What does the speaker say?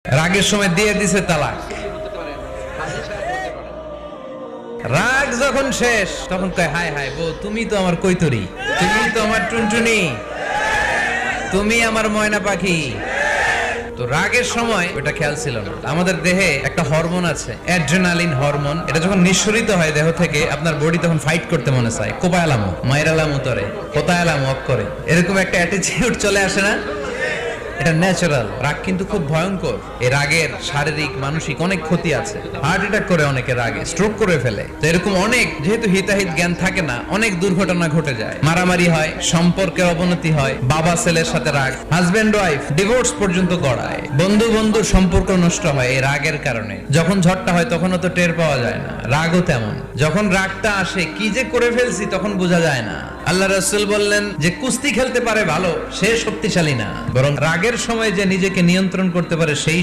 রাগের সময় দিয়ে দিছে তালাক। রাগ যখন শেষ তখন কয় হায় হায় বউ, তুমি তো আমার কৈতরি, তুমি তো আমার টুনটুনি, তুমি আমার ময়না পাখি। তো রাগের সময় ওটা খেয়াল ছিল না। আমাদের দেহে একটা হরমোন আছে, অ্যাড্রেনালিন হরমোন। এটা যখন নিঃসরিত হয় দেহ থেকে, আপনার বডি তখন ফাইট করতে মনে চায়। কোপায়ালামো মাইরালামো তরে কোতায়ালামো অক করে, এরকম একটা অ্যাটিটিউড চলে আসে না? এটা ন্যাচারাল। রাগ কিন্তু খুব ভয়ঙ্কর। এই রাগের শারীরিক মানসিক অনেক ক্ষতি আছে। হার্ট অ্যাটাক করে অনেকে রাগে, স্ট্রোক করে ফেলে। তো এরকম অনেক, যেহেতু হিতাহিত জ্ঞান থাকে না, অনেক দুর্ঘটনা ঘটে যায়। মারামারি হয়, সম্পর্কের অবনতি হয়, বাবা ছেলের সাথে রাগ, হাজবেন্ড ওয়াইফ ডিভোর্স পর্যন্ত গড়ায়, বন্ধু বন্ধুর সম্পর্ক নষ্ট হয় এই রাগের কারণে। যখন ঝড়টা হয় তখনও তো টের পাওয়া যায় না। রাগও তেমন, যখন রাগটা আসে কি যে করে ফেলছি তখন বোঝা যায় না। আল্লাহ রাসূল বললেন যে কুস্তি খেলতে পারে ভালো, সে শক্তিশালী না, বরং রাগের সময় যে নিজেকে নিয়ন্ত্রণ করতে পারে সেই